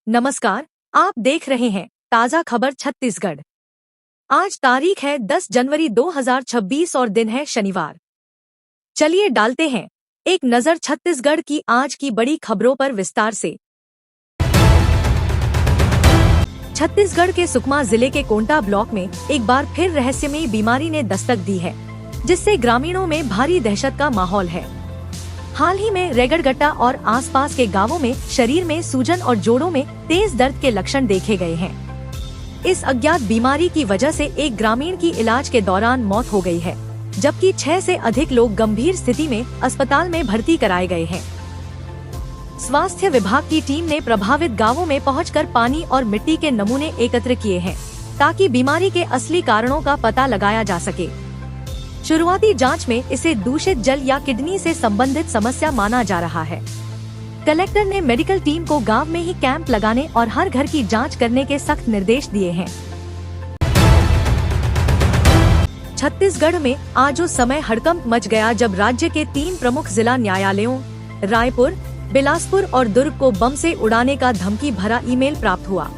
नमस्कार, आप देख रहे हैं ताज़ा खबर छत्तीसगढ़। आज तारीख है 10 जनवरी 2026 और दिन है शनिवार। चलिए डालते हैं एक नज़र छत्तीसगढ़ की आज की बड़ी खबरों पर विस्तार से। छत्तीसगढ़ के सुकमा जिले के कोंटा ब्लॉक में एक बार फिर रहस्यमयी बीमारी ने दस्तक दी है, जिससे ग्रामीणों में भारी दहशत का माहौल है। हाल ही में रेगड़गट्टा और आसपास के गांवों में शरीर में सूजन और जोड़ों में तेज दर्द के लक्षण देखे गए हैं। इस अज्ञात बीमारी की वजह से एक ग्रामीण की इलाज के दौरान मौत हो गई है, जबकि 6 से अधिक लोग गंभीर स्थिति में अस्पताल में भर्ती कराए गए हैं। स्वास्थ्य विभाग की टीम ने प्रभावित गाँवों में पहुंचकर पानी और मिट्टी के नमूने एकत्र किए हैं, ताकि बीमारी के असली कारणों का पता लगाया जा सके। शुरुआती जांच में इसे दूषित जल या किडनी से संबंधित समस्या माना जा रहा है। कलेक्टर ने मेडिकल टीम को गांव में ही कैंप लगाने और हर घर की जांच करने के सख्त निर्देश दिए हैं। छत्तीसगढ़ में आज उस समय हड़कंप मच गया जब राज्य के 3 प्रमुख जिला न्यायालयों रायपुर, बिलासपुर और दुर्ग को बम से उड़ाने का धमकी भरा ईमेल प्राप्त हुआ।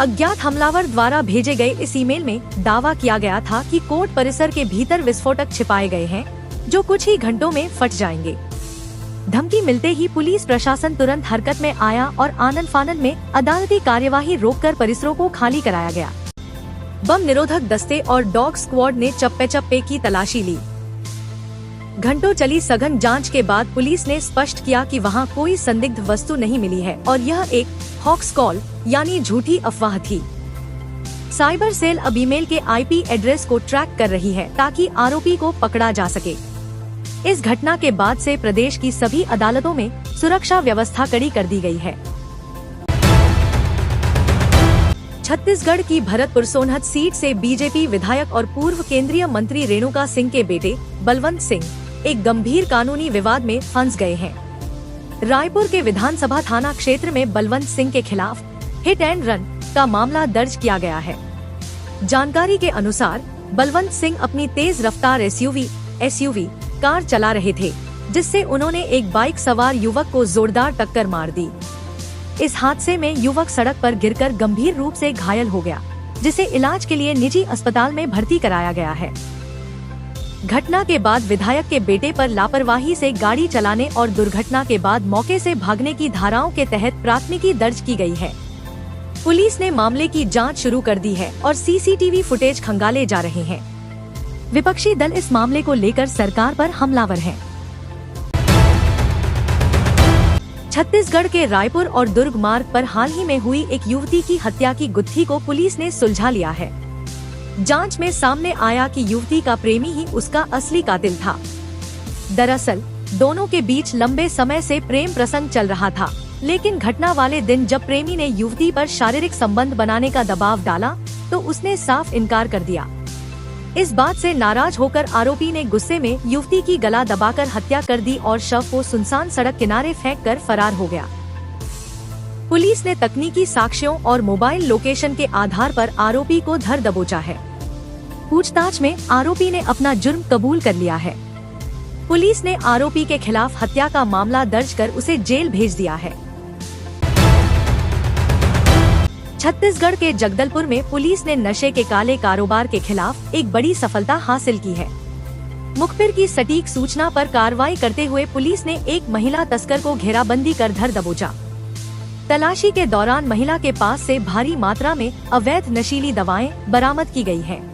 अज्ञात हमलावर द्वारा भेजे गए इस ईमेल में दावा किया गया था कि कोर्ट परिसर के भीतर विस्फोटक छिपाए गए हैं, जो कुछ ही घंटों में फट जाएंगे। धमकी मिलते ही पुलिस प्रशासन तुरंत हरकत में आया और आनन फानन में अदालती कार्यवाही रोककर परिसरों को खाली कराया गया। बम निरोधक दस्ते और डॉग स्क्वाड ने चप्पे चप्पे की तलाशी ली। घंटों चली सघन जांच के बाद पुलिस ने स्पष्ट किया कि वहां कोई संदिग्ध वस्तु नहीं मिली है और यह एक हॉक्स कॉल यानी झूठी अफवाह थी। साइबर सेल अब ईमेल के आईपी एड्रेस को ट्रैक कर रही है, ताकि आरोपी को पकड़ा जा सके। इस घटना के बाद से प्रदेश की सभी अदालतों में सुरक्षा व्यवस्था कड़ी कर दी गई है। छत्तीसगढ़ की भरतपुर सोनहत सीट से बीजेपी विधायक और पूर्व केंद्रीय मंत्री रेणुका सिंह के बेटे बलवंत सिंह एक गंभीर कानूनी विवाद में फंस गए हैं। रायपुर के विधानसभा थाना क्षेत्र में बलवंत सिंह के खिलाफ हिट एंड रन का मामला दर्ज किया गया है। जानकारी के अनुसार बलवंत सिंह अपनी तेज रफ्तार एसयूवी कार चला रहे थे, जिससे उन्होंने एक बाइक सवार युवक को जोरदार टक्कर मार दी। इस हादसे में युवक सड़क पर गिरकर गंभीर रूप से घायल हो गया, जिसे इलाज के लिए निजी अस्पताल में भर्ती कराया गया है। घटना के बाद विधायक के बेटे पर लापरवाही से गाड़ी चलाने और दुर्घटना के बाद मौके से भागने की धाराओं के तहत प्राथमिकी दर्ज की गई है। पुलिस ने मामले की जांच शुरू कर दी है और सीसीटीवी फुटेज खंगाले जा रहे हैं। विपक्षी दल इस मामले को लेकर सरकार पर हमलावर हैं। छत्तीसगढ़ के रायपुर और दुर्ग मार्ग पर हाल ही में हुई एक युवती की हत्या की गुत्थी को पुलिस ने सुलझा लिया है। जांच में सामने आया कि युवती का प्रेमी ही उसका असली कातिल था। दरअसल दोनों के बीच लंबे समय से प्रेम प्रसंग चल रहा था, लेकिन घटना वाले दिन जब प्रेमी ने युवती पर शारीरिक संबंध बनाने का दबाव डाला, तो उसने साफ इनकार कर दिया। इस बात से नाराज होकर आरोपी ने गुस्से में युवती की गला दबाकर हत्या कर दी और शव को सुनसान सड़क किनारे फेंक कर फरार हो गया। पुलिस ने तकनीकी साक्ष्यों और मोबाइल लोकेशन के आधार पर आरोपी को धर दबोचा है। पूछताछ में आरोपी ने अपना जुर्म कबूल कर लिया है। पुलिस ने आरोपी के खिलाफ हत्या का मामला दर्ज कर उसे जेल भेज दिया है। छत्तीसगढ़ के जगदलपुर में पुलिस ने नशे के काले कारोबार के खिलाफ एक बड़ी सफलता हासिल की है। मुखबिर की सटीक सूचना पर कार्रवाई करते हुए पुलिस ने एक महिला तस्कर को घेराबंदी कर धर दबोचा। तलाशी के दौरान महिला के पास से भारी मात्रा में अवैध नशीली दवाएं बरामद की गई हैं।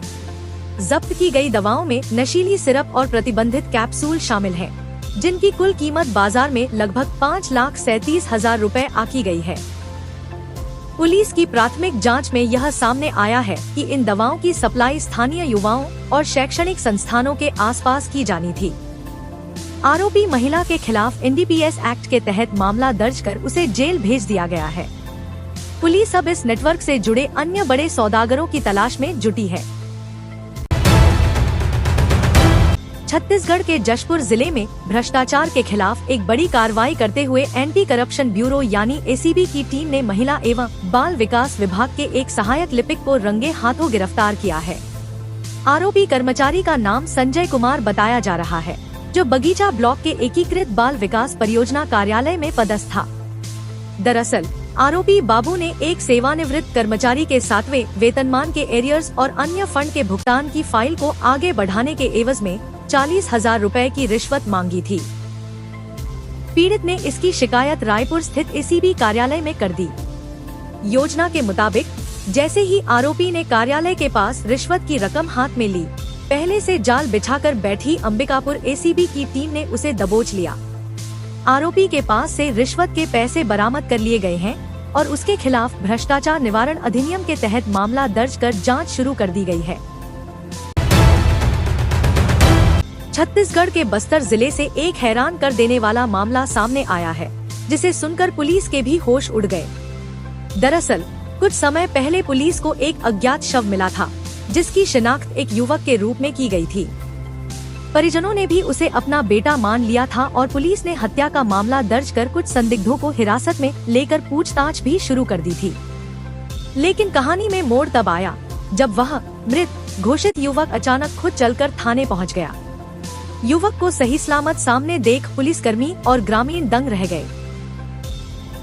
जब्त की गई दवाओं में नशीली सिरप और प्रतिबंधित कैप्सूल शामिल हैं, जिनकी कुल कीमत बाजार में लगभग 5,37,000 रुपए आकी गई है। पुलिस की प्राथमिक जांच में यह सामने आया है कि इन दवाओं की सप्लाई स्थानीय युवाओं और शैक्षणिक संस्थानों के आसपास की जानी थी। आरोपी महिला के खिलाफ एनडीपीएस एक्ट के तहत मामला दर्ज कर उसे जेल भेज दिया गया है। पुलिस अब इस नेटवर्क से जुड़े अन्य बड़े सौदागरों की तलाश में जुटी है। छत्तीसगढ़ के जशपुर जिले में भ्रष्टाचार के खिलाफ एक बड़ी कार्रवाई करते हुए एंटी करप्शन ब्यूरो यानी एसीबी की टीम ने महिला एवं बाल विकास विभाग के एक सहायक लिपिक को रंगे हाथों गिरफ्तार किया है। आरोपी कर्मचारी का नाम संजय कुमार बताया जा रहा है, जो बगीचा ब्लॉक के एकीकृत बाल विकास परियोजना कार्यालय में पदस्थ था। दरअसल आरोपी बाबू ने एक सेवानिवृत्त कर्मचारी के 7वें वेतनमान के एरियर्स और अन्य फंड के भुगतान की फाइल को आगे बढ़ाने के एवज में 40,000 रुपए की रिश्वत मांगी थी। पीड़ित ने इसकी शिकायत रायपुर स्थित एसीबी कार्यालय में कर दी। योजना के मुताबिक जैसे ही आरोपी ने कार्यालय के पास रिश्वत की रकम हाथ में ली, पहले से जाल बिछाकर बैठी अंबिकापुर एसीबी की टीम ने उसे दबोच लिया। आरोपी के पास से रिश्वत के पैसे बरामद कर लिए गए हैं और उसके खिलाफ भ्रष्टाचार निवारण अधिनियम के तहत मामला दर्ज कर जांच शुरू कर दी गई है। छत्तीसगढ़ के बस्तर जिले से एक हैरान कर देने वाला मामला सामने आया है, जिसे सुनकर पुलिस के भी होश उड़ गए। दरअसल कुछ समय पहले पुलिस को एक अज्ञात शव मिला था, जिसकी शिनाख्त एक युवक के रूप में की गई थी। परिजनों ने भी उसे अपना बेटा मान लिया था और पुलिस ने हत्या का मामला दर्ज कर कुछ संदिग्धों को हिरासत में लेकर पूछताछ भी शुरू कर दी थी। लेकिन कहानी में मोड़ तब आया जब वह मृत घोषित युवक अचानक खुद चलकर थाने पहुंच गया। युवक को सही सलामत सामने देख पुलिसकर्मी और ग्रामीण दंग रह गए।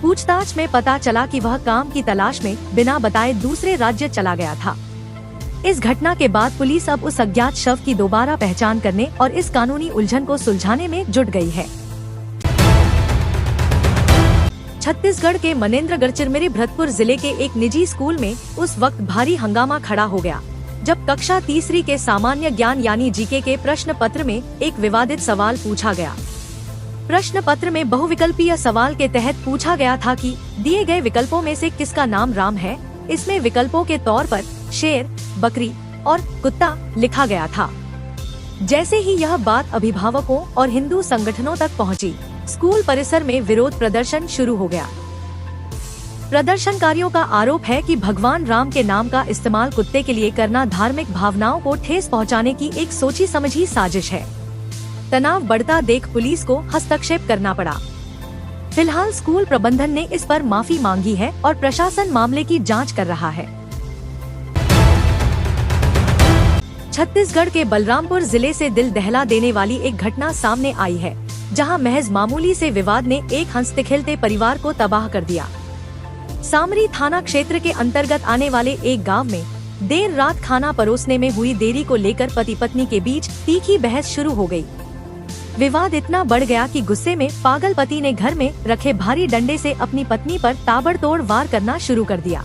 पूछताछ में पता चला कि वह काम की तलाश में बिना बताए दूसरे राज्य चला गया था। इस घटना के बाद पुलिस अब उस अज्ञात शव की दोबारा पहचान करने और इस कानूनी उलझन को सुलझाने में जुट गई है। छत्तीसगढ़ के मनेन्द्रगढ़ चिरमिरी भरतपुर जिले के एक निजी स्कूल में उस वक्त भारी हंगामा खड़ा हो गया जब कक्षा तीसरी के सामान्य ज्ञान यानी जीके के प्रश्न पत्र में एक विवादित सवाल पूछा गया। प्रश्न पत्र में बहुविकल्पीय सवाल के तहत पूछा गया था कि दिए गए विकल्पों में से किसका नाम राम है। इसमें विकल्पों के तौर पर शेर, बकरी और कुत्ता लिखा गया था। जैसे ही यह बात अभिभावकों और हिंदू संगठनों तक पहुंची, स्कूल परिसर में विरोध प्रदर्शन शुरू हो गया। प्रदर्शनकारियों का आरोप है कि भगवान राम के नाम का इस्तेमाल कुत्ते के लिए करना धार्मिक भावनाओं को ठेस पहुंचाने की एक सोची समझी साजिश है। तनाव बढ़ता देख पुलिस को हस्तक्षेप करना पड़ा। फिलहाल स्कूल प्रबंधन ने इस पर माफी मांगी है और प्रशासन मामले की जांच कर रहा है। छत्तीसगढ़ के बलरामपुर जिले से दिल दहला देने वाली एक घटना सामने आई है, जहां महज मामूली से विवाद ने एक हंसते खेलते परिवार को तबाह कर दिया। सामरी थाना क्षेत्र के अंतर्गत आने वाले एक गांव में देर रात खाना परोसने में हुई देरी को लेकर पति पत्नी के बीच तीखी बहस शुरू हो गई। विवाद इतना बढ़ गया कि गुस्से में पागल पति ने घर में रखे भारी डंडे से अपनी पत्नी पर ताबड़तोड़ वार करना शुरू कर दिया।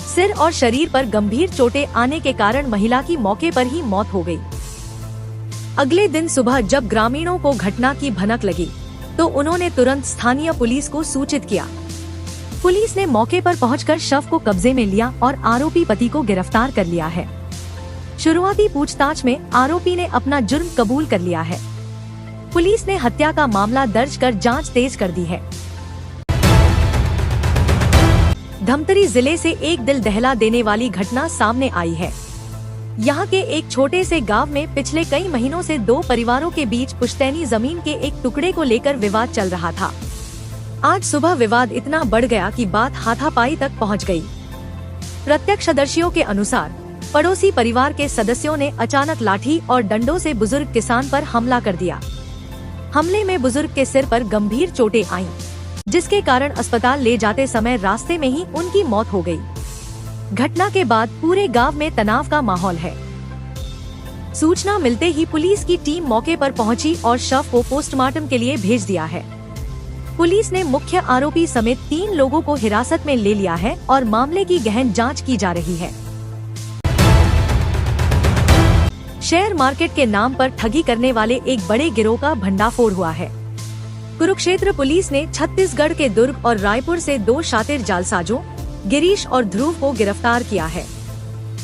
सिर और शरीर पर गंभीर चोटें आने के कारण महिला की मौके पर ही मौत हो गई। अगले दिन सुबह जब ग्रामीणों को घटना की भनक लगी, तो उन्होंने तुरंत स्थानीय पुलिस को सूचित किया। पुलिस ने मौके पर पहुंचकर शव को कब्जे में लिया और आरोपी पति को गिरफ्तार कर लिया है। शुरुआती पूछताछ में आरोपी ने अपना जुर्म कबूल कर लिया है। पुलिस ने हत्या का मामला दर्ज कर जांच तेज कर दी है। धमतरी जिले से एक दिल दहला देने वाली घटना सामने आई है। यहाँ के एक छोटे से गांव में पिछले कई महीनों से दो परिवारों के बीच पुश्तैनी जमीन के एक टुकड़े को लेकर विवाद चल रहा था। आज सुबह विवाद इतना बढ़ गया कि बात हाथापाई तक पहुँच गयी। प्रत्यक्षदर्शियों के अनुसार पड़ोसी परिवार के सदस्यों ने अचानक लाठी और डंडों से बुजुर्ग किसान पर हमला कर दिया। हमले में बुजुर्ग के सिर पर गंभीर चोटें आईं, जिसके कारण अस्पताल ले जाते समय रास्ते में ही उनकी मौत हो गई। घटना के बाद पूरे गांव में तनाव का माहौल है। सूचना मिलते ही पुलिस की टीम मौके पर पहुंची और शव को पोस्टमार्टम के लिए भेज दिया है। पुलिस ने मुख्य आरोपी समेत 3 लोगों को हिरासत में ले लिया है और मामले की गहन जांच की जा रही है। शेयर मार्केट के नाम पर ठगी करने वाले एक बड़े गिरोह का भंडाफोड़ हुआ है। कुरुक्षेत्र पुलिस ने छत्तीसगढ़ के दुर्ग और रायपुर से 2 शातिर जालसाजों गिरीश और ध्रुव को गिरफ्तार किया है।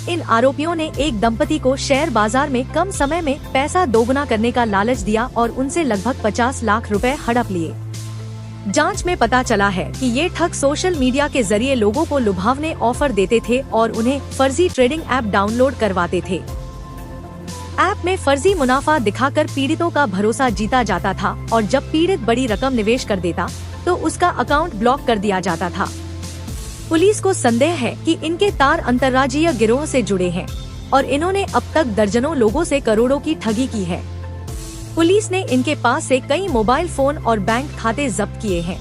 इन आरोपियों ने एक दंपति को शेयर बाजार में कम समय में पैसा दोगुना करने का लालच दिया और उनसे लगभग 50 लाख रुपए हड़प लिए। जांच में पता चला है कि ये ठग सोशल मीडिया के जरिए लोगों को लुभावने ऑफर देते थे और उन्हें फर्जी ट्रेडिंग ऐप डाउनलोड करवाते थे। ऐप में फर्जी मुनाफा दिखाकर पीड़ितों का भरोसा जीता जाता था और जब पीड़ित बड़ी रकम निवेश कर देता तो उसका अकाउंट ब्लॉक कर दिया जाता था। पुलिस को संदेह है कि इनके तार अंतर्राज्यीय गिरोह से जुड़े हैं और इन्होंने अब तक दर्जनों लोगों से करोड़ों की ठगी की है। पुलिस ने इनके पास से कई मोबाइल फोन और बैंक खाते जब्त किए हैं।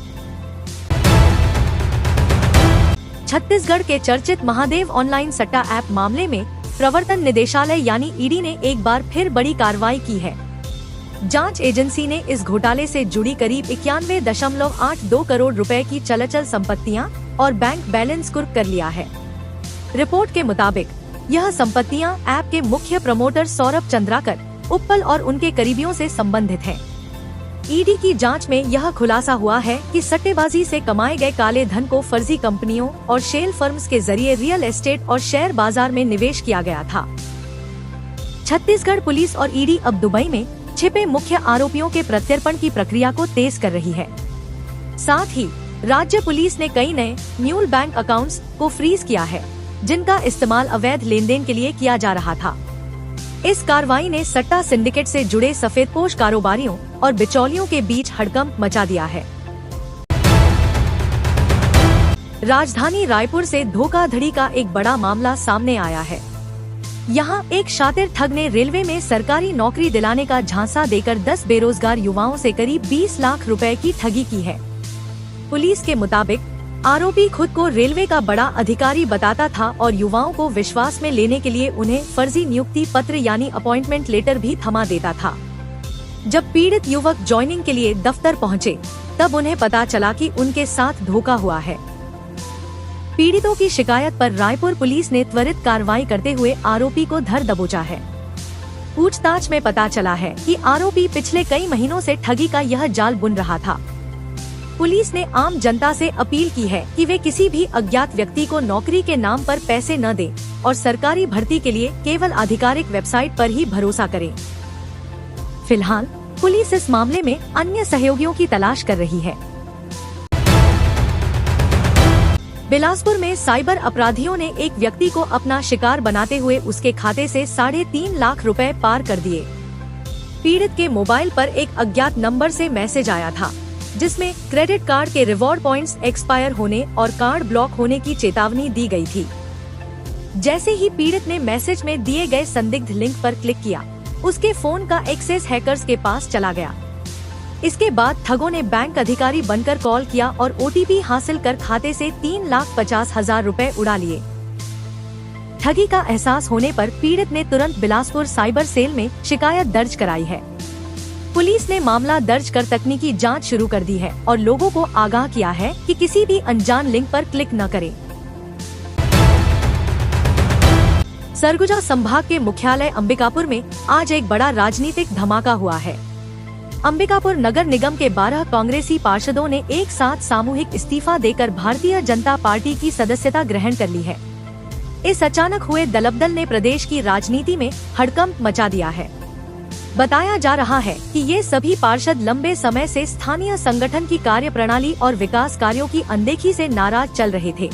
छत्तीसगढ़ के चर्चित महादेव ऑनलाइन सट्टा ऐप मामले में प्रवर्तन निदेशालय यानी ईडी ने एक बार फिर बड़ी कार्रवाई की है। जांच एजेंसी ने इस घोटाले से जुड़ी करीब 91.82 करोड़ रुपए की चल संपत्तियां और बैंक बैलेंस कुर्क कर लिया है। रिपोर्ट के मुताबिक यह संपत्तियां ऐप के मुख्य प्रमोटर सौरभ चंद्राकर, उप्पल और उनके करीबियों से संबंधित हैं। ईडी की जांच में यह खुलासा हुआ है कि सट्टेबाजी से कमाए गए काले धन को फर्जी कंपनियों और शेल फर्म्स के जरिए रियल एस्टेट और शेयर बाजार में निवेश किया गया था। छत्तीसगढ़ पुलिस और ईडी अब दुबई में छिपे मुख्य आरोपियों के प्रत्यर्पण की प्रक्रिया को तेज कर रही है। साथ ही राज्य पुलिस ने कई नए म्यूल बैंक अकाउंट्स को फ्रीज किया है, जिनका इस्तेमाल अवैध लेनदेन के लिए किया जा रहा था। इस कार्रवाई ने सट्टा सिंडिकेट से जुड़े सफेदपोश कारोबारियों और बिचौलियों के बीच हड़कंप मचा दिया है। राजधानी रायपुर से धोखाधड़ी का एक बड़ा मामला सामने आया है। यहाँ एक शातिर ठग ने रेलवे में सरकारी नौकरी दिलाने का झांसा देकर 10 बेरोजगार युवाओं से करीब 20 लाख रुपए की ठगी की है। पुलिस के मुताबिक आरोपी खुद को रेलवे का बड़ा अधिकारी बताता था और युवाओं को विश्वास में लेने के लिए उन्हें फर्जी नियुक्ति पत्र यानी अपॉइंटमेंट लेटर भी थमा देता था। जब पीड़ित युवक ज्वाइनिंग के लिए दफ्तर पहुँचे, तब उन्हें पता चला कि उनके साथ धोखा हुआ है। पीड़ितों की शिकायत पर रायपुर पुलिस ने त्वरित कार्रवाई करते हुए आरोपी को धर दबोचा है। पूछताछ में पता चला है कि आरोपी पिछले कई महीनों से ठगी का यह जाल बुन रहा था। पुलिस ने आम जनता से अपील की है कि वे किसी भी अज्ञात व्यक्ति को नौकरी के नाम पर पैसे न दें और सरकारी भर्ती के लिए केवल आधिकारिक वेबसाइट पर ही भरोसा करें। फिलहाल पुलिस इस मामले में अन्य सहयोगियों की तलाश कर रही है। बिलासपुर में साइबर अपराधियों ने एक व्यक्ति को अपना शिकार बनाते हुए उसके खाते से 3.5 लाख रुपए पार कर दिए। पीड़ित के मोबाइल पर एक अज्ञात नंबर से मैसेज आया था, जिसमें क्रेडिट कार्ड के रिवॉर्ड पॉइंट्स एक्सपायर होने और कार्ड ब्लॉक होने की चेतावनी दी गई थी। जैसे ही पीड़ित ने मैसेज में दिए गए संदिग्ध लिंक पर क्लिक किया, उसके फोन का एक्सेस हैकर्स के पास चला गया। इसके बाद ठगों ने बैंक अधिकारी बनकर कॉल किया और ओटीपी हासिल कर खाते से 3,50,000 रुपए उड़ा लिए। ठगी का एहसास होने पर पीड़ित ने तुरंत बिलासपुर साइबर सेल में शिकायत दर्ज कराई है। पुलिस ने मामला दर्ज कर तकनीकी जांच शुरू कर दी है और लोगों को आगाह किया है कि किसी भी अनजान लिंक पर क्लिक न करें। सरगुजा संभाग के मुख्यालय अंबिकापुर में आज एक बड़ा राजनीतिक धमाका हुआ है। अंबिकापुर नगर निगम के 12 कांग्रेसी पार्षदों ने एक साथ सामूहिक इस्तीफा देकर भारतीय जनता पार्टी की सदस्यता ग्रहण कर ली है। इस अचानक हुए दलबदल ने प्रदेश की राजनीति में हड़कंप मचा दिया है। बताया जा रहा है कि ये सभी पार्षद लंबे समय से स्थानीय संगठन की कार्यप्रणाली और विकास कार्यों की अनदेखी से नाराज चल रहे थे।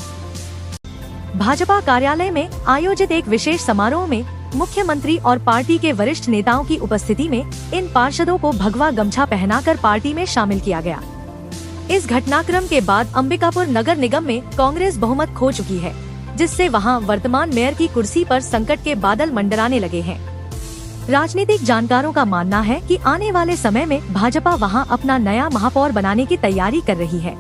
भाजपा कार्यालय में आयोजित एक विशेष समारोह में मुख्यमंत्री और पार्टी के वरिष्ठ नेताओं की उपस्थिति में इन पार्षदों को भगवा गमछा पहनाकर पार्टी में शामिल किया गया। इस घटनाक्रम के बाद अंबिकापुर नगर निगम में कांग्रेस बहुमत खो चुकी है, जिससे वहां वर्तमान मेयर की कुर्सी पर संकट के बादल मंडराने लगे हैं। राजनीतिक जानकारों का मानना है कि आने वाले समय में भाजपा वहां अपना नया महापौर बनाने की तैयारी कर रही है।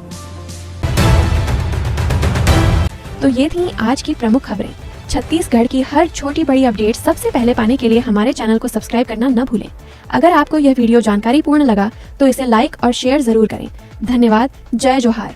तो ये थी आज की प्रमुख खबरें। छत्तीसगढ़ की हर छोटी बड़ी अपडेट सबसे पहले पाने के लिए हमारे चैनल को सब्सक्राइब करना न भूलें। अगर आपको यह वीडियो जानकारीपूर्ण लगा तो इसे लाइक और शेयर जरूर करें। धन्यवाद। जय जोहार।